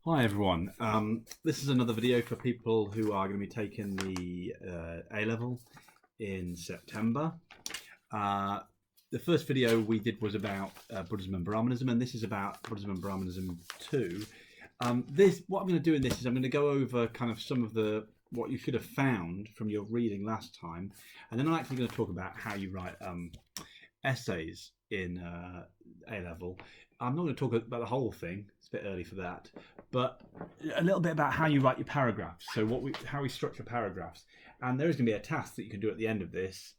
Hi everyone. This is another video for people who are going to be taking the A-level in September. The first video we did was about Buddhism and Brahminism, and this is about Buddhism and Brahminism 2. What I'm going to do in this is I'm going to go over kind of some of what you should have found from your reading last time, and then I'm actually going to talk about how you write essays in A-level. I'm not going to talk about the whole thing, it's a bit early for that, but a little bit about how you write your paragraphs, so how we structure paragraphs. And there is going to be a task that you can do at the end of this,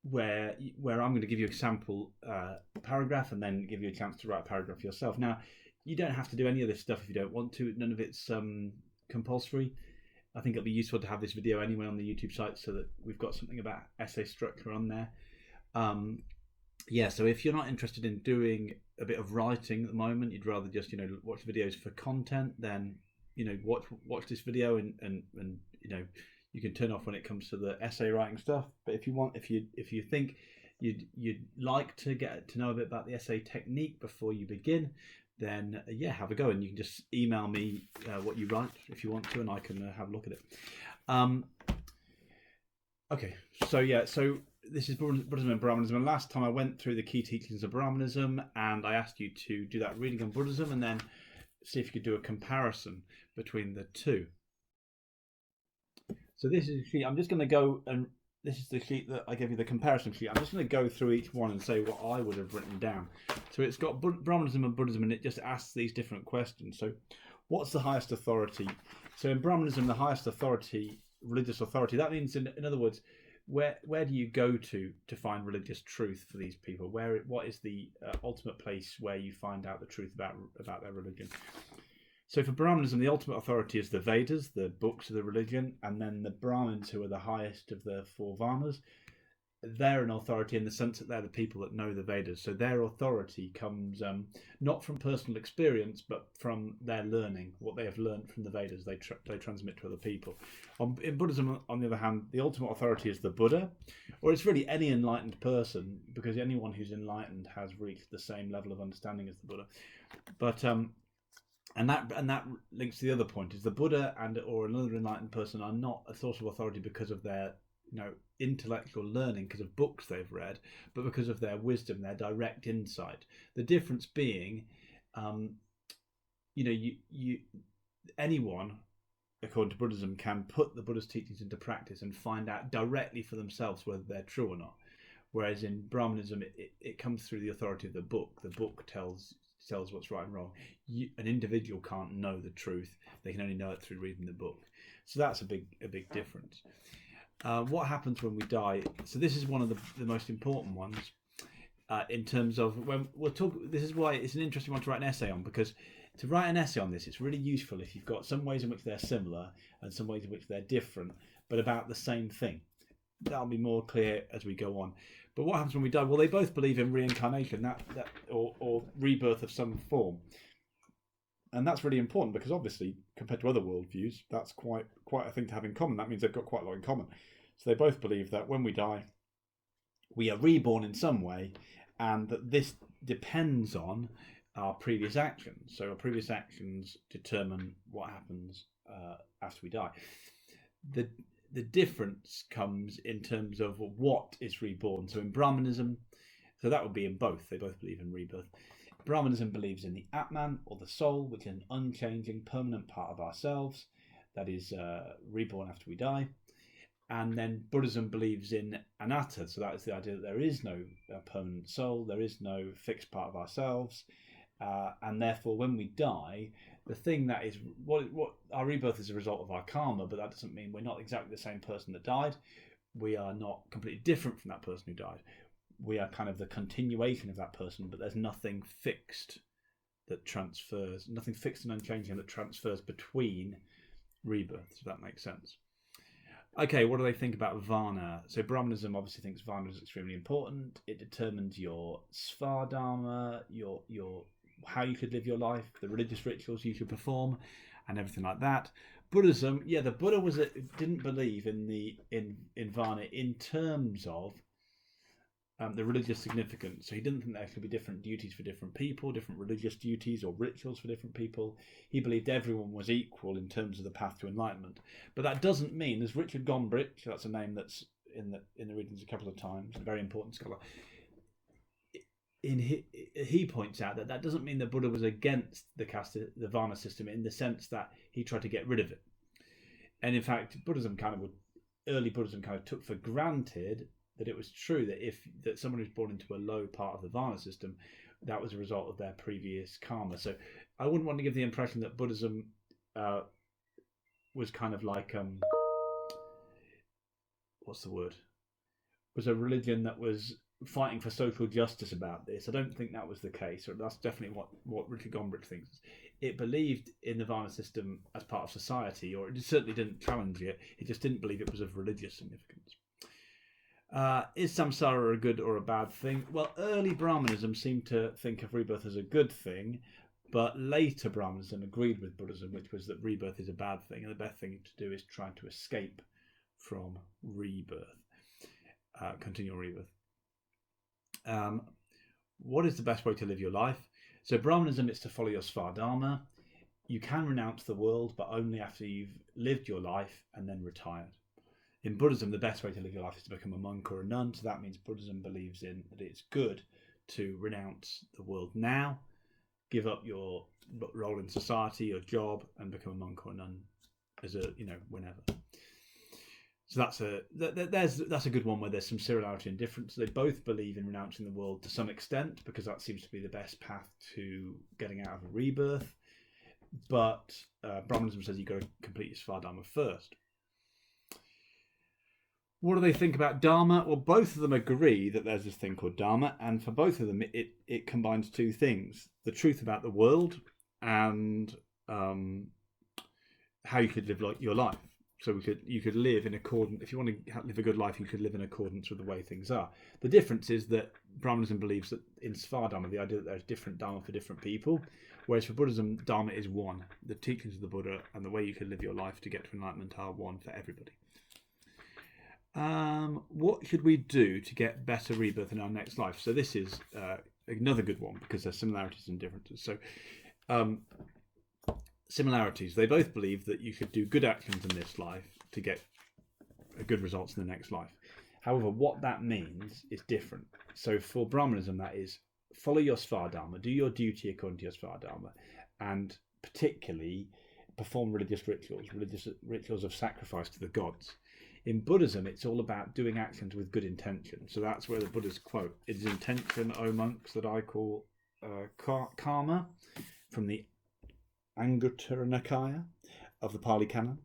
where I'm going to give you a sample paragraph and then give you a chance to write a paragraph yourself. Now, you don't have to do any of this stuff if you don't want to. None of it's compulsory. I think it'll be useful to have this video anyway on the YouTube site so that we've got something about essay structure on there. So if you're not interested in doing a bit of writing at the moment, you'd rather just watch videos for content, then watch this video and you can turn off when it comes to the essay writing stuff. But if you think you'd like to get to know a bit about the essay technique before you begin, then have a go, and you can just email me what you write if you want to, and I can have a look at it. So this is Buddhism and Brahminism, and last time I went through the key teachings of Brahminism, and I asked you to do that reading on Buddhism and then see if you could do a comparison between the two. So this is the sheet. I'm just going to go, and this is the sheet that I gave you, the comparison sheet. I'm just going to go through each one and say what I would have written down. So it's got Brahminism and Buddhism, and it just asks these different questions. So what's the highest authority? So in Brahminism, the highest authority, religious authority, that means, in other words, where do you go to find religious truth for these people? What is the ultimate place where you find out the truth about their religion? So for Brahmanism, the ultimate authority is the Vedas, the books of the religion, and then the Brahmins, who are the highest of the four Varnas. They're an authority in the sense that they're the people that know the Vedas. So their authority comes not from personal experience, but from their learning, what they have learned from the Vedas. They transmit to other people. In Buddhism, on the other hand, the ultimate authority is the Buddha, or it's really any enlightened person, because anyone who's enlightened has reached the same level of understanding as the Buddha. But and that links to the other point: is the Buddha or another enlightened person are not a source of authority because of their intellectual learning, because of books they've read, but because of their wisdom, their direct insight. The difference being, anyone, according to Buddhism, can put the Buddha's teachings into practice and find out directly for themselves whether they're true or not. Whereas in Brahmanism, it comes through the authority of the book. The book tells what's right and wrong. An individual can't know the truth; they can only know it through reading the book. So that's a big difference. What happens when we die? So this is one of the most important ones in terms of when we'll talk. This is why it's an interesting one to write an essay on, because to write an essay on this, it's really useful if you've got some ways in which they're similar and some ways in which they're different, but about the same thing. That'll be more clear as we go on. But what happens when we die? Well, they both believe in reincarnation, or rebirth of some form. And that's really important, because obviously, compared to other worldviews, that's quite a thing to have in common. That means they've got quite a lot in common. So they both believe that when we die, we are reborn in some way, and that this depends on our previous actions. So our previous actions determine what happens after we die. The difference comes in terms of what is reborn. So in Brahmanism, so that would be in both. They both believe in rebirth. Brahmanism believes in the Atman, or the soul, which is an unchanging, permanent part of ourselves that is reborn after we die. And then Buddhism believes in anatta, so that is the idea that there is no permanent soul, there is no fixed part of ourselves, and therefore when we die, the thing that is what our rebirth is a result of our karma, but that doesn't mean we're not exactly the same person that died. We are not completely different from that person who died. We are kind of the continuation of that person, but there's nothing fixed that transfers, nothing fixed and unchanging that transfers between rebirths, if that makes sense. Okay, what do they think about Varna? So Brahmanism obviously thinks Varna is extremely important. It determines your svadharma, your how you should live your life, the religious rituals you should perform, and everything like that. Buddhism, the Buddha didn't believe in Varna in terms of the religious significance. So he didn't think there could be different duties for different people, different religious duties or rituals for different people. He believed everyone was equal in terms of the path to enlightenment. But that doesn't mean, as Richard Gombrich, that's a name that's in the readings a couple of times, a very important scholar, he points out that doesn't mean that Buddha was against the Varna system in the sense that he tried to get rid of it. And in fact, early Buddhism kind of took for granted that it was true that someone who's born into a low part of the Varna system, that was a result of their previous karma. So I wouldn't want to give the impression that Buddhism was kind of like was a religion that was fighting for social justice about this. I don't think that was the case, or that's definitely what Richard Gombrich thinks. It believed in the Varna system as part of society, or it certainly didn't challenge it. It just didn't believe it was of religious significance. Is samsara a good or a bad thing? Well, early Brahminism seemed to think of rebirth as a good thing, but later Brahminism agreed with Buddhism, which was that rebirth is a bad thing, and the best thing to do is try to escape from rebirth, continual rebirth. What is the best way to live your life? So Brahmanism is to follow your Svadharma. You can renounce the world, but only after you've lived your life and then retired. In Buddhism, the best way to live your life is to become a monk or a nun. So that means Buddhism believes in that it's good to renounce the world now, give up your role in society, your job, and become a monk or a nun whenever. So that's a good one where there's some similarity and difference. They both believe in renouncing the world to some extent because that seems to be the best path to getting out of a rebirth. But Brahmanism says you've got to complete your Svadharma first. What do they think about Dharma? Well, both of them agree that there's this thing called Dharma, and for both of them, it combines two things: the truth about the world and how you could live your life. So you could live in accordance. If you want to live a good life, you could live in accordance with the way things are. The difference is that Brahmanism believes that in Svadharma, the idea that there's different Dharma for different people, whereas for Buddhism, Dharma is one. The teachings of the Buddha and the way you can live your life to get to enlightenment are one for everybody. What should we do to get better rebirth in our next life? So this is another good one because there's similarities and differences. So similarities. They both believe that you should do good actions in this life to get good results in the next life. However, what that means is different. So for Brahmanism, that is follow your Svadharma, do your duty according to your Svadharma, and particularly perform religious rituals of sacrifice to the gods. In Buddhism, it's all about doing actions with good intention. So that's where the Buddha's quote, "It is intention, O monks, that I call karma," from the Anguttara Nikaya of the Pali Canon.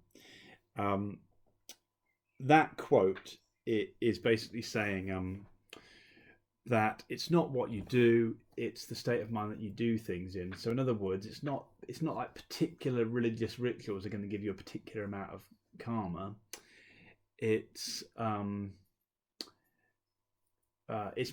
That quote is basically saying that it's not what you do, it's the state of mind that you do things in. So in other words, it's not like particular religious rituals are going to give you a particular amount of karma. It's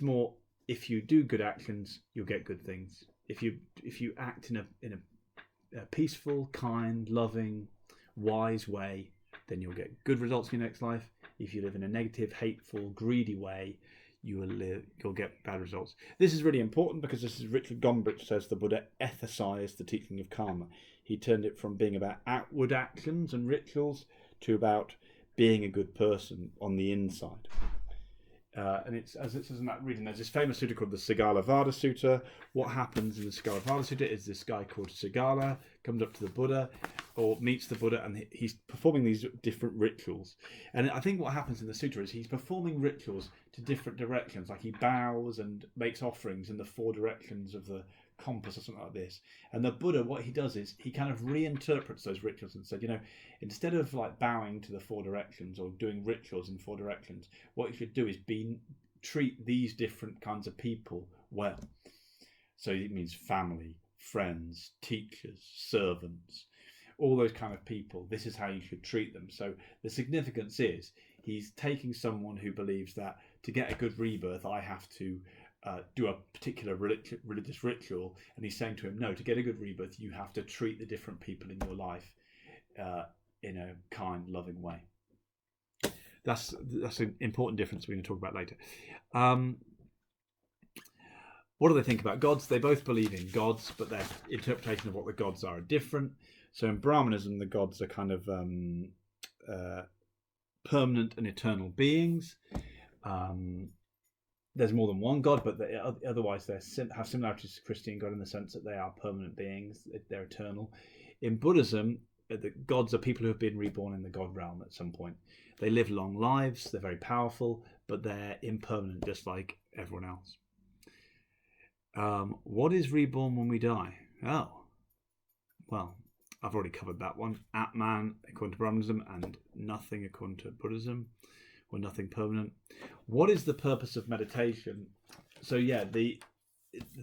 more, if you do good actions, you'll get good things. If you act in a peaceful, kind, loving, wise way, then you'll get good results in your next life. If you live in a negative, hateful, greedy way, you'll get bad results. This is really important because this is Richard Gombrich says the Buddha ethicized the teaching of karma. He turned it from being about outward actions and rituals to about being a good person on the inside. And it's, as it says in that reading, there's this famous sutta called the Sigala Vada Sutta. What happens in the Sigala Vada Sutta is this guy called Sigala comes up to the Buddha or meets the Buddha, and he's performing these different rituals. And I think what happens in the sutta is he's performing rituals to different directions, like he bows and makes offerings in the 4 directions of the compass or something like this. And the Buddha, what he does is he kind of reinterprets those rituals and said, instead of like bowing to the 4 directions or doing rituals in 4 directions, what you should do is treat these different kinds of people well. So it means family, friends, teachers, servants, all those kind of people. This is how you should treat them. So the significance is he's taking someone who believes that to get a good rebirth, I have to do a particular religious ritual, and he's saying to him, no, to get a good rebirth, you have to treat the different people in your life in a kind, loving way. That's an important difference we're going to talk about later. What do they think about gods? They both believe in gods, but their interpretation of what the gods are different. So in Brahmanism, the gods are kind of permanent and eternal beings. There's more than one god, but otherwise they have similarities to Christian God in the sense that they are permanent beings, they're eternal. In Buddhism, the gods are people who have been reborn in the god realm at some point. They live long lives, they're very powerful, but they're impermanent, just like everyone else. What is reborn when we die? Oh, well, I've already covered that one. Atman, according to Brahmanism, and nothing according to Buddhism, or nothing permanent. What is the purpose of meditation? So yeah, the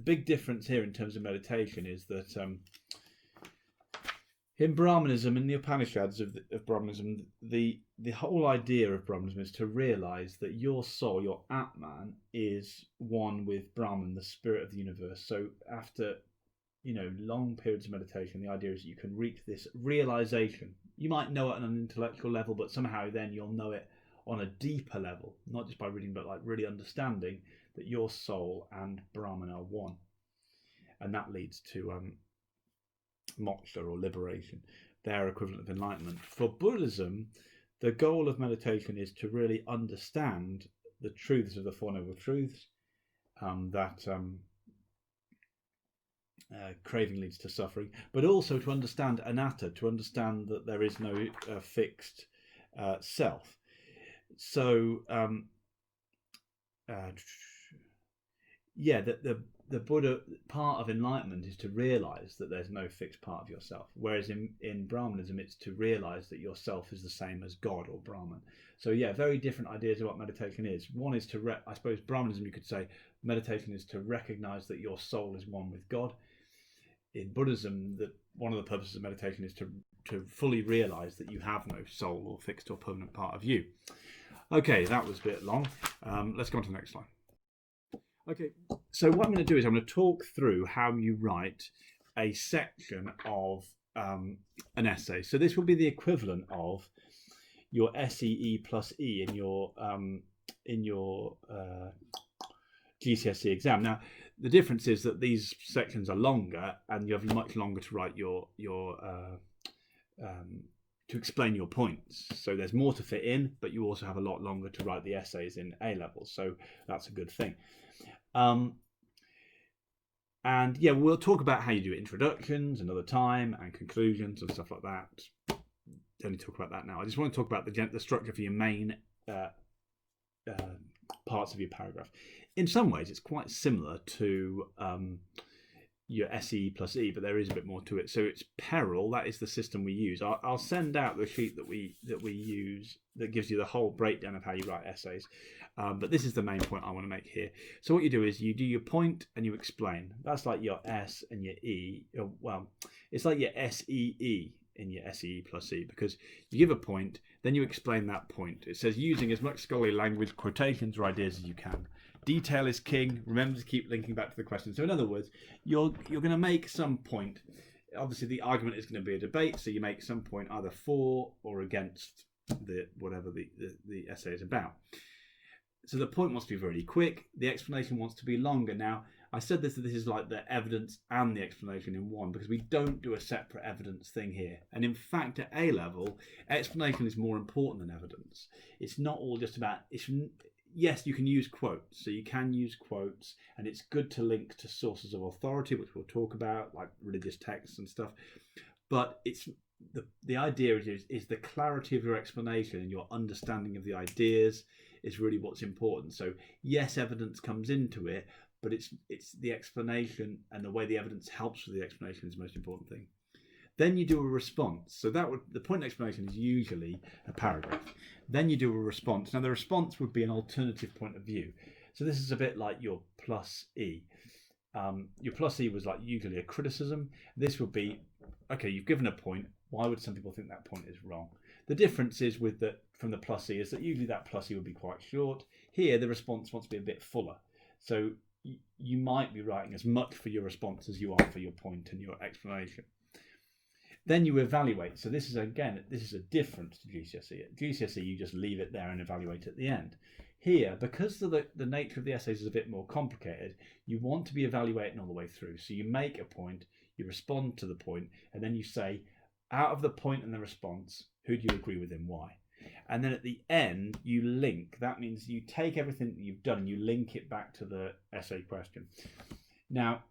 big difference here in terms of meditation is that in Brahmanism, in the Upanishads of Brahmanism, the whole idea of Brahmanism is to realize that your soul, your Atman, is one with Brahman, the spirit of the universe. So after long periods of meditation, the idea is that you can reach this realization. You might know it on an intellectual level, but somehow then you'll know it on a deeper level, not just by reading, but like really understanding that your soul and Brahman are one. And that leads to moksha, or liberation, their equivalent of enlightenment. For Buddhism, the goal of meditation is to really understand the truths of the Four Noble Truths, that craving leads to suffering, but also to understand anatta, to understand that there is no fixed self. So the Buddha, part of enlightenment is to realize that there's no fixed part of yourself, whereas in Brahmanism it's to realize that yourself is the same as God or Brahman. So yeah, very different ideas of what meditation is. One is to I suppose Brahmanism, you could say meditation is to recognize that your soul is one with God. In Buddhism, that one of the purposes of meditation is to fully realize that you have no soul or fixed or permanent part of you. Okay, that was a bit long. Let's go on to the next slide. Okay, so what I'm going to do is I'm going to talk through how you write a section of an essay. So this will be the equivalent of your SEE plus E in your GCSE exam. Now, the difference is that these sections are longer, and you have much longer to write your to explain your points. So there's more to fit in, but you also have a lot longer to write the essays in A level. So that's a good thing. And yeah, we'll talk about how you do introductions another time, and conclusions and stuff like that. Don't need to talk about that now. I just want to talk about the structure for your main parts of your paragraph. In some ways, it's quite similar to your SE plus E, but there is a bit more to it. So it's Peril. That is the system we use. I'll send out the sheet that we use that gives you the whole breakdown of how you write essays. But this is the main point I want to make here. So what you do is you do your point and you explain. That's like your S and your E. Well, it's like your SEE in your SEE plus E, because you give a point, then you explain that point. It says using as much scholarly language, quotations, or ideas as you can. Detail is king. Remember to keep linking back to the question. So in other words, you're going to make some point. Obviously, the argument is going to be a debate, so you make some point either for or against whatever the essay is about. So the point wants to be really quick. The explanation wants to be longer. Now, I said this is like the evidence and the explanation in one, because we don't do a separate evidence thing here. And in fact, at A level, explanation is more important than evidence. It's not all just about... Yes, you can use quotes. So you can use quotes, and it's good to link to sources of authority, which we'll talk about, like religious texts and stuff. But it's the idea is the clarity of your explanation and your understanding of the ideas is really what's important. So yes, evidence comes into it, but it's the explanation and the way the evidence helps with the explanation is the most important thing. Then you do a response. So the point explanation is usually a paragraph. Then you do a response. Now the response would be an alternative point of view. So this is a bit like your plus E. Your plus E was like usually a criticism. This would be, okay, you've given a point. Why would some people think that point is wrong? The difference is from the plus E is that usually that plus E would be quite short. Here, the response wants to be a bit fuller. So you might be writing as much for your response as you are for your point and your explanation. Then you evaluate. So this is a difference to GCSE. At GCSE, you just leave it there and evaluate at the end. Here, because the nature of the essays is a bit more complicated, you want to be evaluating all the way through. So you make a point, you respond to the point, and then you say, out of the point and the response, who do you agree with and why? And then at the end, you link. That means you take everything that you've done and you link it back to the essay question. Now,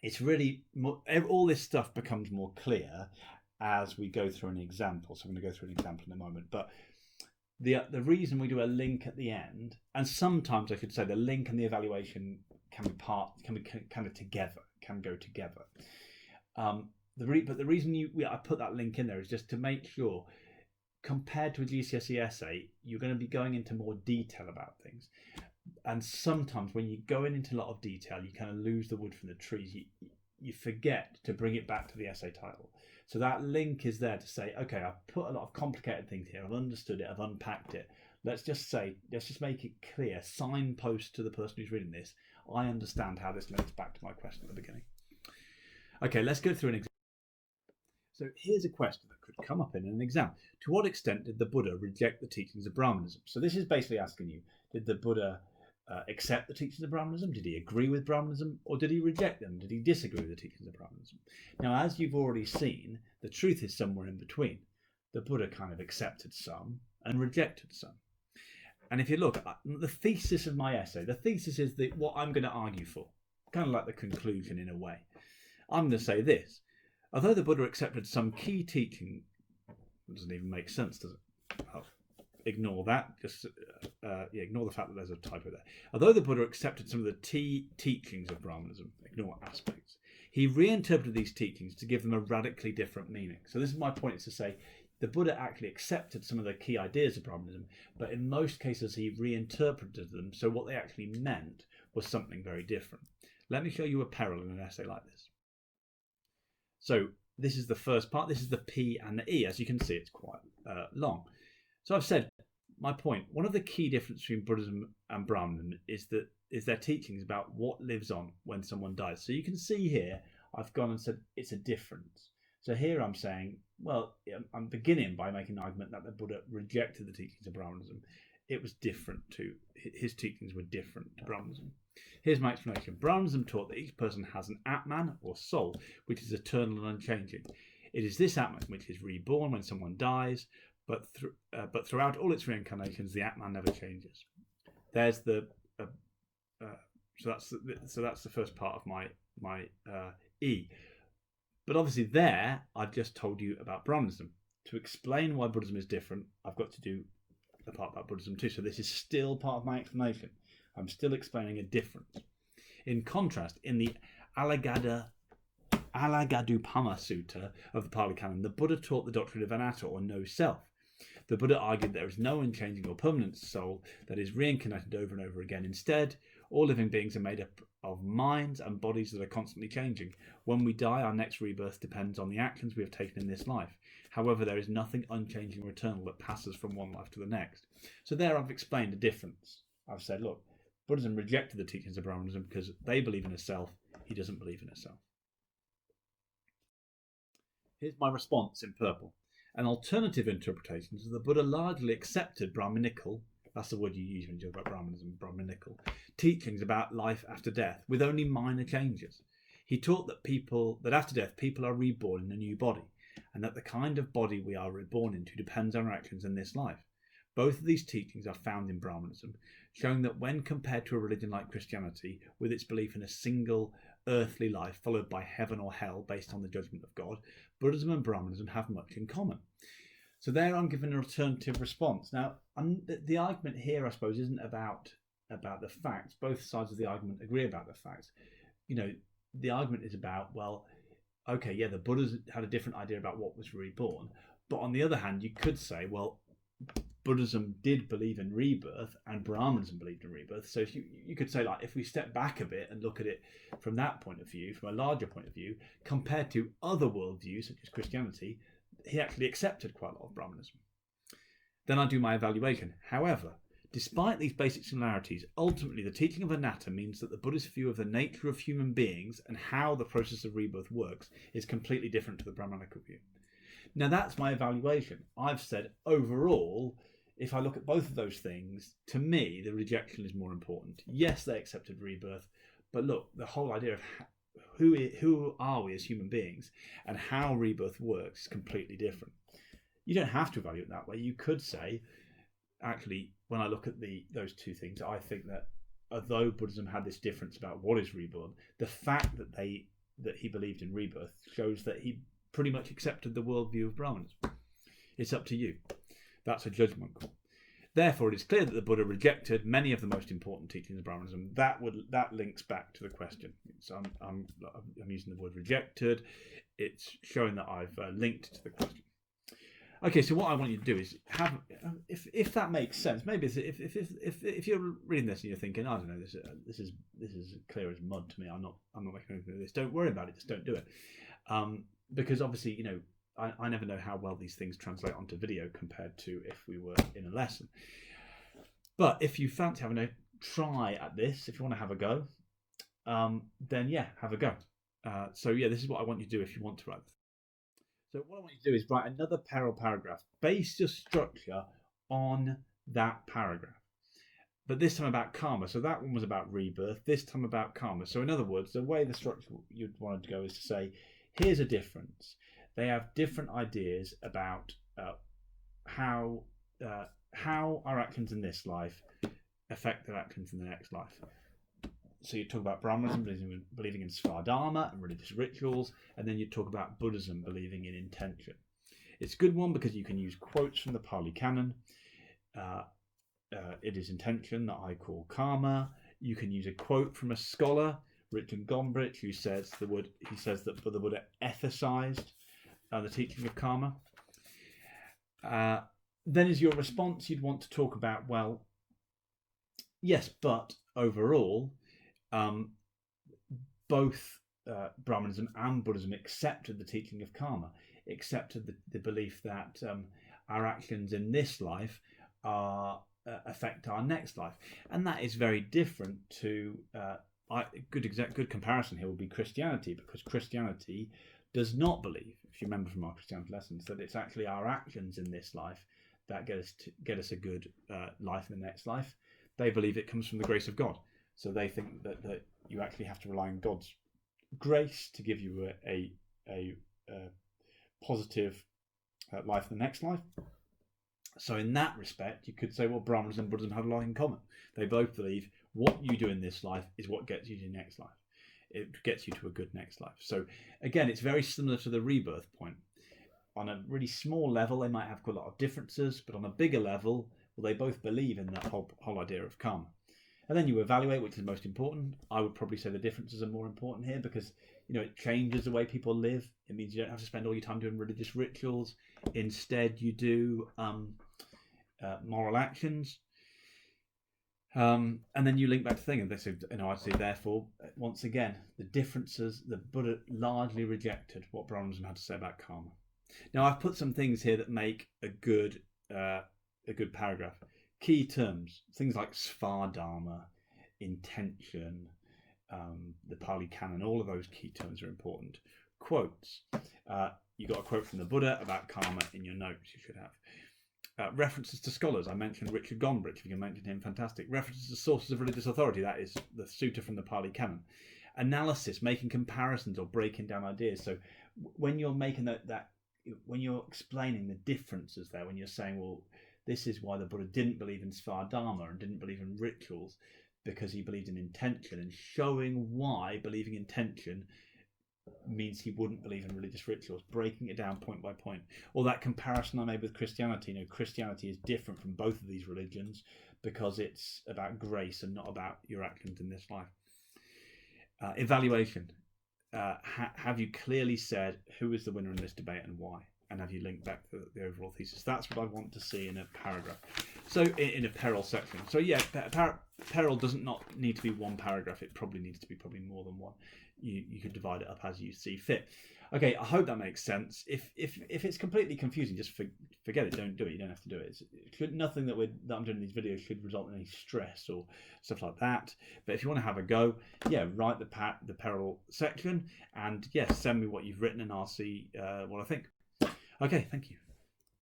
it's really more, all this stuff becomes more clear as we go through an example. So I'm going to go through an example in a moment. But the reason we do a link at the end, and sometimes I should say the link and the evaluation can go together. But the reason I put that link in there is just to make sure, compared to a GCSE essay, you're going to be going into more detail about things. And sometimes when you're going into a lot of detail, you kind of lose the wood from the trees. You forget to bring it back to the essay title. So that link is there to say, okay, I've put a lot of complicated things here. I've understood it. I've unpacked it. Let's just make it clear, signpost to the person who's reading this. I understand how this links back to my question at the beginning. Okay, let's go through an example. So here's a question that could come up in an exam. To what extent did the Buddha reject the teachings of Brahmanism? So this is basically asking you, did the Buddha accept the teachings of Brahmanism? Did he agree with Brahmanism? Or did he reject them? Did he disagree with the teachings of Brahmanism? Now, as you've already seen, the truth is somewhere in between. The Buddha kind of accepted some and rejected some. And if you look at the thesis of my essay, the thesis is what I'm going to argue for, kind of like the conclusion in a way. I'm going to say this. Although the Buddha accepted some key teaching, it doesn't even make sense, does it? Oh, ignore that. Just ignore the fact that there's a typo there. Although the Buddha accepted some of the teachings of Brahmanism, ignore aspects, he reinterpreted these teachings to give them a radically different meaning. So this is my point, is to say the Buddha actually accepted some of the key ideas of Brahmanism, but in most cases he reinterpreted them, so what they actually meant was something very different. Let me show you a parallel in an essay like this. So this is the first part. This is the P and the E. As you can see, it's quite long. So I've said my point. One of the key differences between Buddhism and Brahmanism is their teachings about what lives on when someone dies. So you can see here, I've gone and said it's a difference. So here I'm saying, well, I'm beginning by making an argument that the Buddha rejected the teachings of Brahmanism. It was different to, his teachings were different to Brahmanism. Here's my explanation. Brahmanism taught that each person has an Atman, or soul, which is eternal and unchanging. It is this Atman which is reborn when someone dies, but throughout all its reincarnations, the Atman never changes. There's the so that's the first part of my E. But obviously there, I've just told you about Brahmanism. To explain why Buddhism is different, I've got to do the part about Buddhism too. So this is still part of my explanation. I'm still explaining a difference. In contrast, in the Alagadupama Sutta of the Pali Canon, the Buddha taught the doctrine of anatta, or no self. The Buddha argued there is no unchanging or permanent soul that is reincarnated over and over again. Instead, all living beings are made up of minds and bodies that are constantly changing. When we die, our next rebirth depends on the actions we have taken in this life. However, there is nothing unchanging or eternal that passes from one life to the next. So there I've explained a difference. I've said, look, Buddhism rejected the teachings of Brahmanism because they believe in a self, he doesn't believe in a self. Here's my response in purple. An alternative interpretation is that the Buddha largely accepted Brahminical, that's the word you use when you talk about Brahmanism, Brahminical, teachings about life after death, with only minor changes. He taught that after death people are reborn in a new body, and that the kind of body we are reborn into depends on our actions in this life. Both of these teachings are found in Brahmanism, showing that when compared to a religion like Christianity, with its belief in a single earthly life followed by heaven or hell based on the judgment of God, Buddhism and Brahmanism have much in common. So there I'm giving an alternative response. Now, the argument here, I suppose, isn't about the facts. Both sides of the argument agree about the facts. You know, the argument is about, well, okay, yeah, the Buddhas had a different idea about what was reborn. But on the other hand, you could say, well, Buddhism did believe in rebirth and Brahmanism believed in rebirth. So if you could say, like, if we step back a bit and look at it from that point of view, from a larger point of view, compared to other worldviews such as Christianity, he actually accepted quite a lot of Brahmanism. Then I do my evaluation. However, Despite these basic similarities, ultimately the teaching of anatta means that the Buddhist view of the nature of human beings and how the process of rebirth works is completely different to the Brahmanical view. Now that's my evaluation. I've said overall, if I look at both of those things, to me the rejection is more important. Yes, they accepted rebirth, but look, the whole idea of who are we as human beings and how rebirth works is completely different. You don't have to evaluate it that way. You could say, actually, when I look at those two things, I think that although Buddhism had this difference about what is reborn, the fact that he believed in rebirth shows that he pretty much accepted the worldview of Brahmanism. It's up to you. That's a judgment call. Therefore, it is clear that the Buddha rejected many of the most important teachings of Brahmanism. That links back to the question. So I'm using the word rejected. It's showing that I've linked to the question. Okay, so what I want you to do is have, if that makes sense. Maybe if you're reading this and you're thinking, I don't know, this is clear as mud to me. I'm not making anything of this. Don't worry about it. Just don't do it, because obviously, I never know how well these things translate onto video compared to if we were in a lesson. But if you fancy having a try at this, if you want to have a go, then yeah, have a go. So yeah, this is what I want you to do if you want to write this. So what I want you to do is write another paragraph. Base your structure on that paragraph. But this time about karma. So that one was about rebirth. This time about karma. So in other words, the way the structure you'd want to go is to say, here's a difference. They have different ideas about how our actions in this life affect their actions in the next life. So you talk about Brahmanism believing in Svadharma and religious rituals, and then you talk about Buddhism believing in intention. It's a good one because you can use quotes from the Pali Canon. It is intention that I call karma. You can use a quote from a scholar, Richard Gombrich, who says that the Buddha ethicized the teaching of karma. Then as your response, you'd want to talk about, well, yes, but overall, both Brahmanism and Buddhism accepted the teaching of karma, accepted the belief that our actions in this life affect our next life, and that is very different to good comparison here would be Christianity, because Christianity does not believe, if you remember from our Christianity lessons, that it's actually our actions in this life that get us a good life in the next life. They believe it comes from the grace of God. So they think that you actually have to rely on God's grace to give you a positive life in the next life. So in that respect, you could say, well, Brahmanism and Buddhism have a lot in common. They both believe what you do in this life is what gets you to your next life. It gets you to a good next life. So again, it's very similar to the rebirth point. On a really small level, they might have quite a lot of differences, but on a bigger level, well, they both believe in that whole idea of karma. And then you evaluate which is most important. I would probably say the differences are more important here because, it changes the way people live. It means you don't have to spend all your time doing religious rituals. Instead, you do moral actions. And then you link back to the thing. And they say, I'd say, therefore, once again, the differences, the Buddha largely rejected what Brahmanism had to say about karma. Now, I've put some things here that make a good paragraph. Key terms, things like Svadharma, intention, the Pali Canon, all of those key terms are important. Quotes. You got a quote from the Buddha about karma in your notes, you should have. References to scholars. I mentioned Richard Gombrich. If you can mention him, fantastic. References to sources of religious authority. That is the sutta from the Pali Canon. Analysis, making comparisons or breaking down ideas. So when you're making when you're explaining the differences there, when you're saying, well, this is why the Buddha didn't believe in Svadharma and didn't believe in rituals, because he believed in intention, and showing why believing in intention means he wouldn't believe in religious rituals, breaking it down point by point. Or that comparison I made with Christianity. Christianity is different from both of these religions because it's about grace and not about your actions in this life. Evaluation. Have you clearly said who is the winner in this debate and why? and have you link back to the overall thesis. That's what I want to see in a paragraph. So in a peril section. So yeah, peril doesn't not need to be one paragraph. It probably needs to be more than one. You could divide it up as you see fit. Okay, I hope that makes sense. If it's completely confusing, just forget it. Don't do it. You don't have to do it. Nothing that I'm doing in these videos should result in any stress or stuff like that. But if you want to have a go, yeah, write the peril section, and yes, send me what you've written, and I'll see what I think. Okay, thank you.